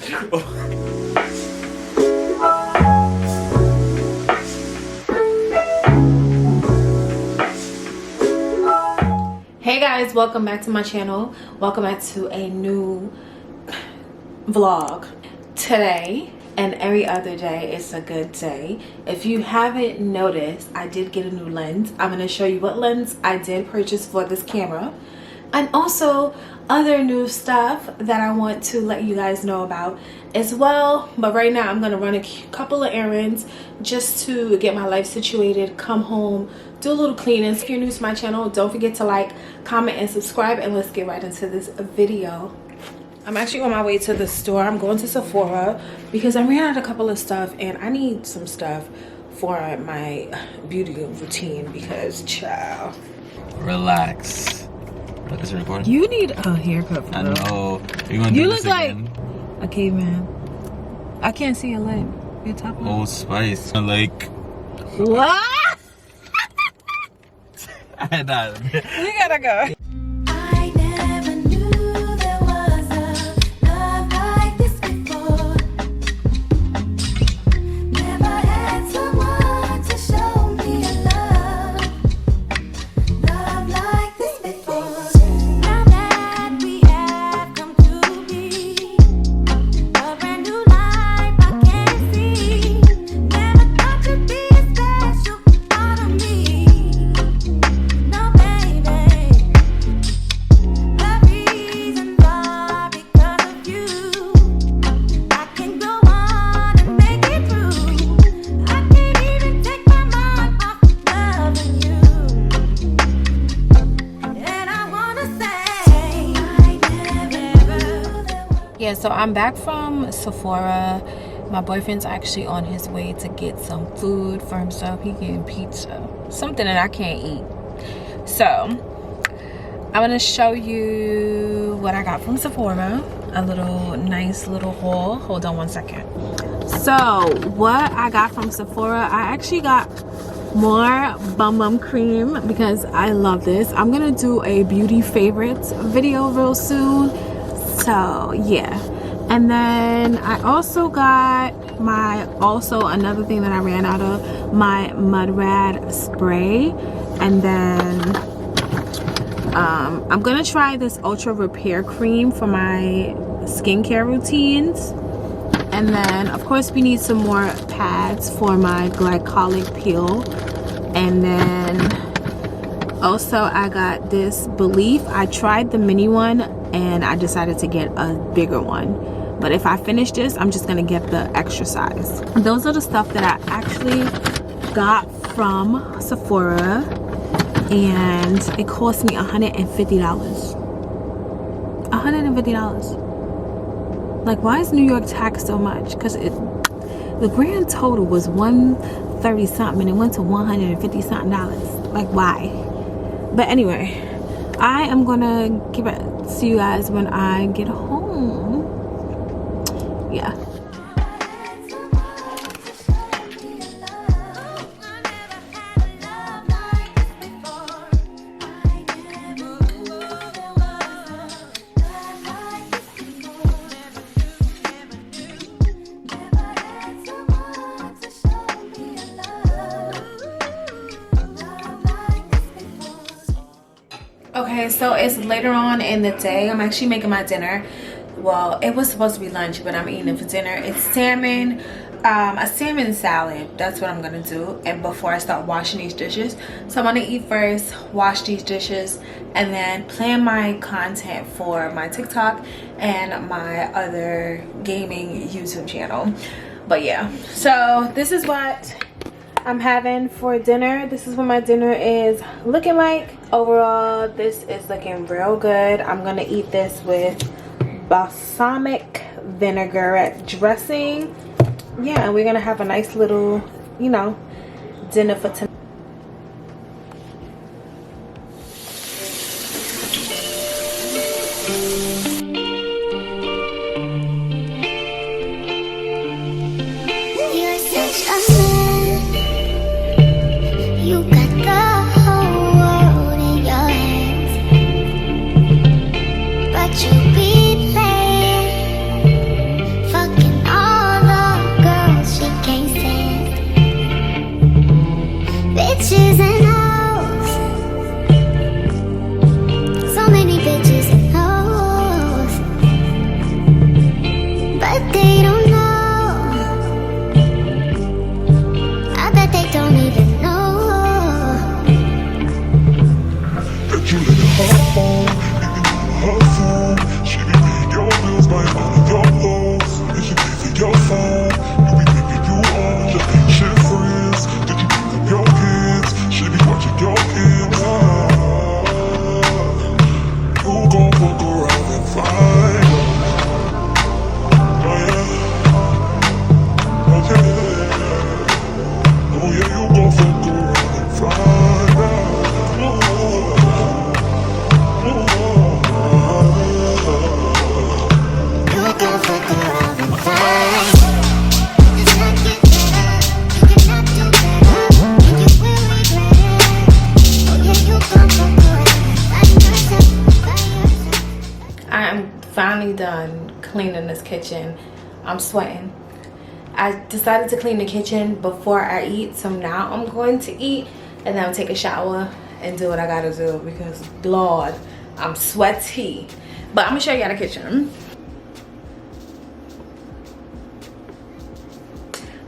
Hey guys, welcome back to my channel. Welcome back to a new vlog. Today and every other day is a good day. If you haven't noticed, I did get a new lens. I'm going to show you what lens I did purchase for this camera, and also other new stuff that I want to let you guys know about as well. But right now I'm going to run a couple of errands just to get my life situated, come home, do a little cleaning. If you're new to my channel, don't forget to like, comment, and subscribe, and let's get right into this video. I'm actually on my way to the store. I'm going to Sephora because I ran out a couple of stuff and I need some stuff for my beauty routine because, child. Relax. What is it recording? You need a haircut. I know. You look like a caveman. I can't see your lip. Your top lip. Old Spice. Like. What? I know. You gotta go. Yeah, so I'm back from Sephora. My boyfriend's actually on his way to get some food for himself. He getting pizza, something that I can't eat. So I'm gonna show you what I got from Sephora. A little nice little haul. Hold on one second. So what I got from Sephora, I actually got more bum cream because I love this. I'm gonna do a beauty favorites video real soon. So yeah, and then I also got another thing that I ran out of, my Mud Rad spray. And then I'm gonna try this ultra repair cream for my skincare routines. And then of course we need some more pads for my glycolic peel. And then also I got this Belief. I tried the mini one and I decided to get a bigger one, but if I finish this, I'm just gonna get the extra size. Those are the stuff that I actually got from Sephora, and it cost me $150. $150. Like, why is New York taxed so much? Because the grand total was $130 something and it went to $150 something. Like, why? But anyway, I am gonna give it to you guys when I get home. Yeah. Okay, so it's later on in the day. I'm actually making my dinner. Well, it was supposed to be lunch, but I'm eating it for dinner. It's salmon, a salmon salad. That's what I'm gonna do, and before I start washing these dishes. So I'm gonna eat first, wash these dishes, and then plan my content for my TikTok and my other gaming YouTube channel. But yeah, so this is what I'm having for dinner. This is what my dinner is looking like. Overall, this is looking real good. I'm gonna eat this with balsamic vinaigrette dressing. Yeah, and we're gonna have a nice little, you know, dinner for tonight. You be playing, finally done cleaning this kitchen. I'm sweating. I decided to clean the kitchen before I eat, so now I'm going to eat and then I'll take a shower and do what I gotta do because Lord, I'm sweaty. But I'm gonna show you how the kitchen.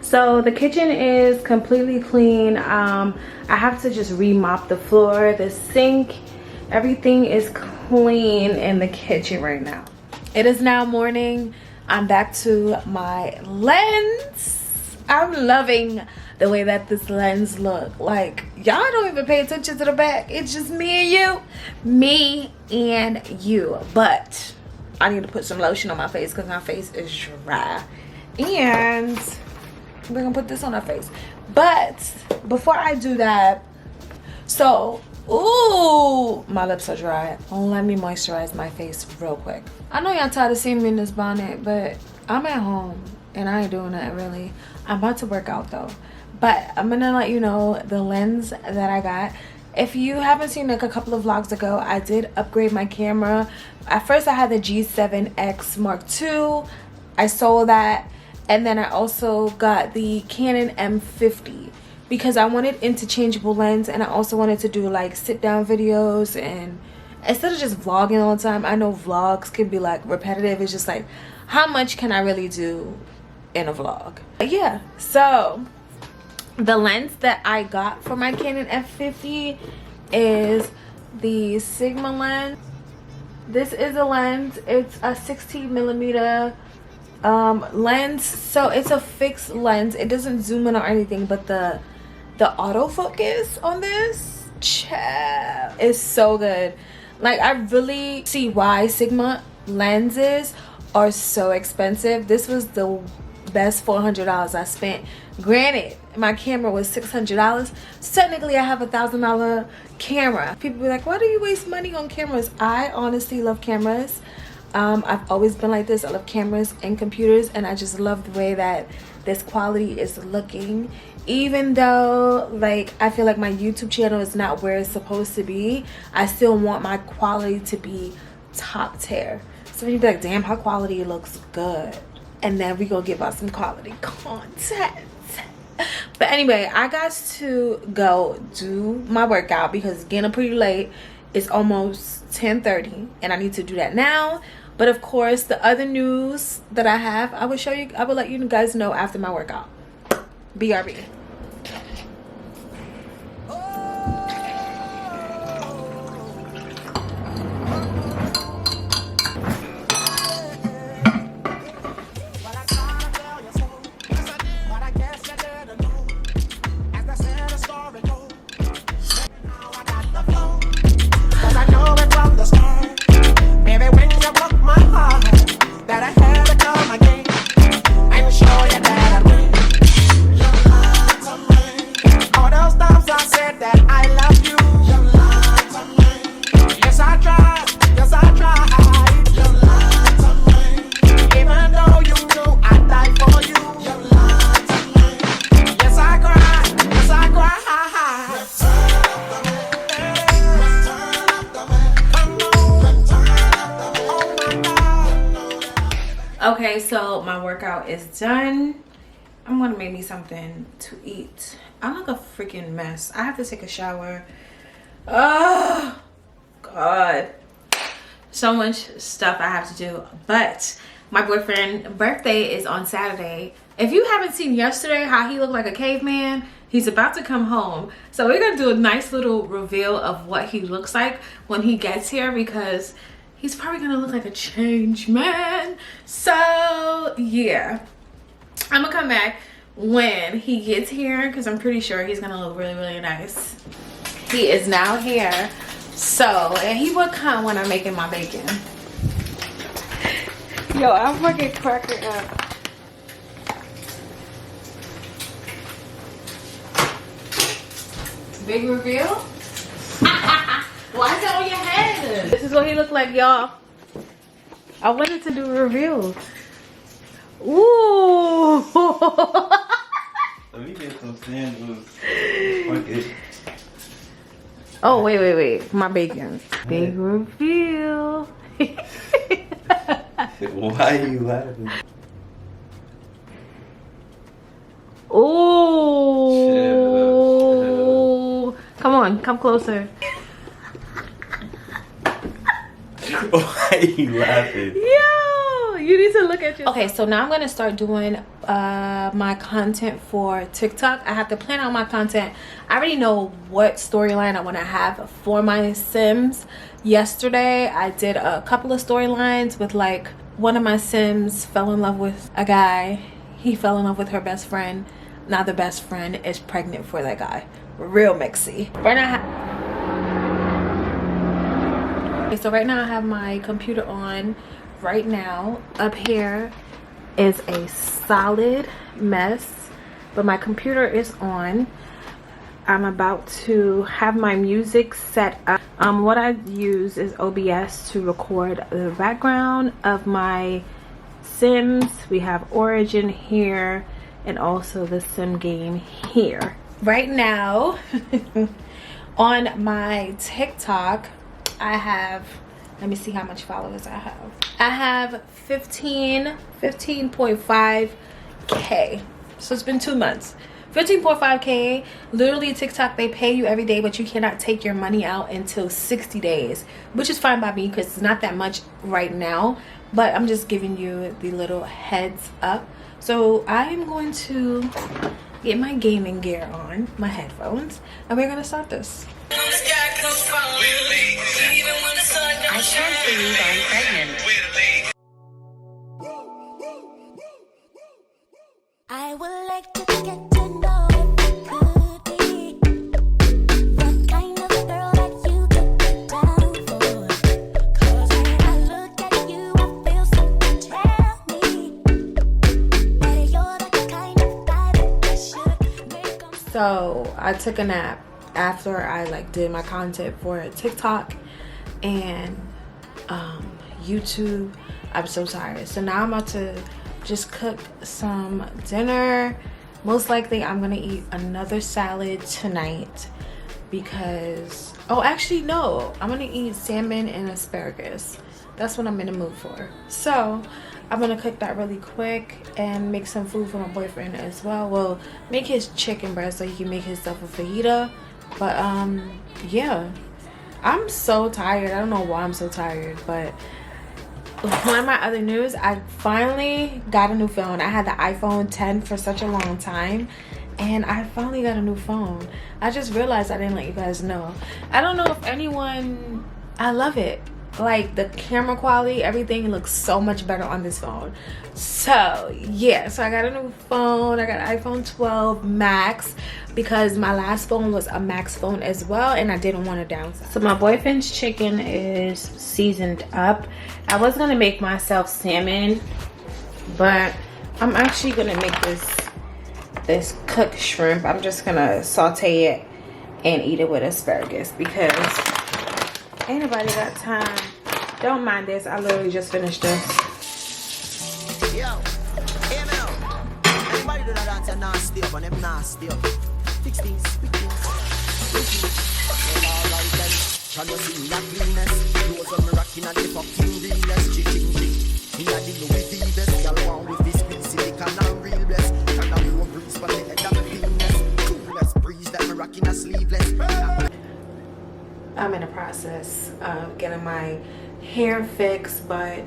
So the kitchen is completely clean. I have to just remop the floor, the sink, everything is clean in the kitchen right now. It is now morning. I'm back to my lens. I'm loving the way that this lens look. Like, y'all don't even pay attention to the back. It's just me and you. Me and you. But I need to put some lotion on my face because my face is dry. And we're gonna put this on our face. But before I do that, so ooh, my lips are dry. Let me moisturize my face real quick. I know y'all tired of seeing me in this bonnet, but I'm at home and I ain't doing that really. I'm about to work out though. But I'm gonna let you know the lens that I got. If you haven't seen like a couple of vlogs ago, I did upgrade my camera. At first I had the G7X Mark II. I sold that. And then I also got the Canon M50 because I wanted interchangeable lens, and I also wanted to do like sit down videos, and instead of just vlogging all the time. I know vlogs can be like repetitive. It's just like, how much can I really do in a vlog? But yeah, so the lens that I got for my Canon F50 is the Sigma lens. This is a lens. It's a 16mm lens, so it's a fixed lens. It doesn't zoom in or anything, but the autofocus on this is so good. Like, I really see why Sigma lenses are so expensive. This was the best $400 I spent. Granted, my camera was $600, so technically I have $1,000 camera. People be like, why do you waste money on cameras? I honestly love cameras. I've always been like this. I love cameras and computers, and I just love the way that this quality is looking. Even though, like, I feel like my YouTube channel is not where it's supposed to be, I still want my quality to be top tier. So you'd be like, damn, her quality looks good, and then we gonna give out some quality content. But anyway, I got to go do my workout because it's getting pretty late. It's almost 10:30 and I need to do that now. But of course, the other news that I have, I will let you guys know after my workout. BRB. Okay, so my workout is done. I'm gonna make me something to eat. I'm like a freaking mess. I have to take a shower. Oh God, so much stuff I have to do. But my boyfriend's birthday is on Saturday. If you haven't seen yesterday how he looked like a caveman, he's about to come home. So we're gonna do a nice little reveal of what he looks like when he gets here, because he's probably gonna look like a changed man. So yeah, I'm gonna come back when he gets here because I'm pretty sure he's gonna look really, really nice. He is now here. So, and he would come when I'm making my bacon. Yo, I'm fucking cracking up. Big reveal? Why is that on your head? This is what he looked like, y'all. I wanted to do a reveal. Ooh. Let me get some sandals. Fuck it. Oh, wait. My bacon. Big reveal. Why are you laughing? Oh, come on, come closer. Why are you laughing? Yo, you need to look at yourself. Okay, so now I'm gonna start doing my content for TikTok. I have to plan out my content. I already know what storyline I want to have for my Sims. Yesterday I did a couple of storylines with, like, one of my Sims fell in love with a guy. He fell in love with her best friend. Now the best friend is pregnant for that guy. Real mixy. Right now okay, so right now I have my computer on. Right now up here is a solid mess, but my computer is on. I'm about to have my music set up. What I use is OBS to record the background of my Sims. We have Origin here and also the Sim game here. Right now on my TikTok I have, let me see how much followers I have. I have 15.5k. So it's been 2 months. 15.5k. Literally TikTok, they pay you every day, but you cannot take your money out until 60 days, which is fine by me because it's not that much right now, but I'm just giving you the little heads up. So I am going to get my gaming gear on, my headphones, and we're gonna start this. I can't believe I'm pregnant. I would like to get to know if it could be the kind of girl that you could be down for. 'Cause when I look at you, I feel something tell me that you're the kind of guy that should make 'em. So I took a nap after I did my content for TikTok and YouTube. I'm so tired. So now I'm about to just cook some dinner. Most likely I'm gonna eat another salad tonight because, oh actually no, I'm gonna eat salmon and asparagus. That's what I'm in the mood for. So I'm gonna cook that really quick and make some food for my boyfriend as well. Well, make his chicken breast so he can make himself a fajita. But yeah, I'm so tired. I don't know why I'm so tired, but one of my other news, I finally got a new phone. I had the iPhone 10 for such a long time and I finally got a new phone. I just realized I didn't let you guys know. I don't know if anyone, I love it. Like the camera quality, everything looks so much better on this phone. So yeah, so I got a new phone. I got an iPhone 12 Max because my last phone was a Max phone as well and I didn't want to downsize. So my boyfriend's chicken is seasoned up. I was gonna make myself salmon, but I'm actually gonna make this cooked shrimp. I'm just gonna saute it and eat it with asparagus because ain't nobody got time. Don't mind this. I literally just finished this. Yo, hear me now. Anybody do that dance and nasty up and them nasty up. Fix things, fix things. Alright then. Can you see that cleanness? Those of me rocking at the fucking realest. Chicken chick. Me a the Louis V best. Y'all want with this real silicon and real bless. Can I blow breeze for the head of the cleanness? Coolest breeze that me rocking a sleeveless. I'm in the process of getting my hair fixed, but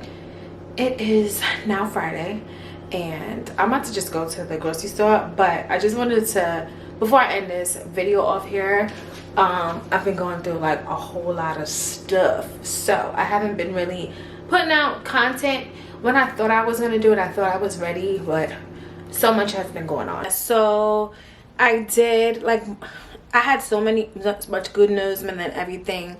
it is now Friday and I'm about to just go to the grocery store. But I just wanted to, before I end this video off here, I've been going through like a whole lot of stuff, so I haven't been really putting out content. When I thought I was gonna do it, I thought I was ready, but so much has been going on. So I did, like, I had so much good news and then everything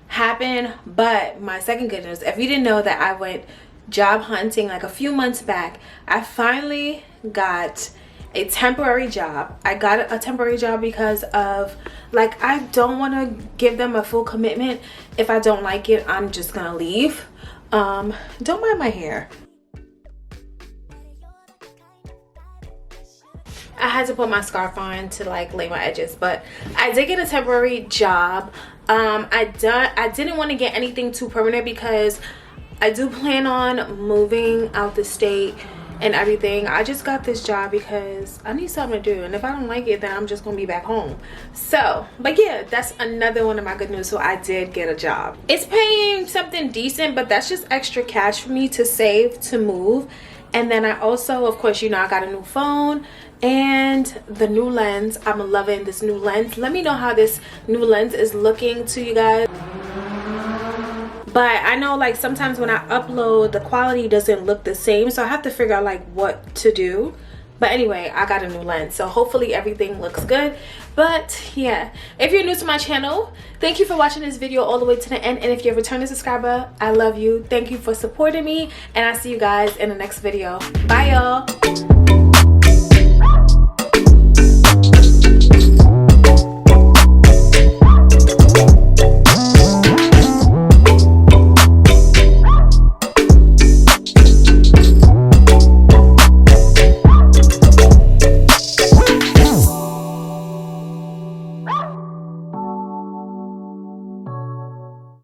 happened. But my second good news, if you didn't know that I went job hunting like a few months back, I finally got a temporary job. I got a temporary job because of, like, I don't want to give them a full commitment. If I don't like it, I'm just gonna leave. Don't mind my hair. I had to put my scarf on to like lay my edges, but I did get a temporary job. I didn't want to get anything too permanent because I do plan on moving out the state and everything. I just got this job because I need something to do, and if I don't like it, then I'm just gonna be back home. So, but yeah, that's another one of my good news. So I did get a job. It's paying something decent, but that's just extra cash for me to save to move. And then I also, of course, you know, I got a new phone and the new lens. I'm loving this new lens. Let me know how this new lens is looking to you guys. But I know, like, sometimes when I upload, the quality doesn't look the same, so I have to figure out like what to do. But anyway, I got a new lens, so hopefully everything looks good. But yeah, if you're new to my channel, thank you for watching this video all the way to the end. And if you're a returning subscriber, I love you. Thank you for supporting me, and I'll see you guys in the next video. Bye, y'all.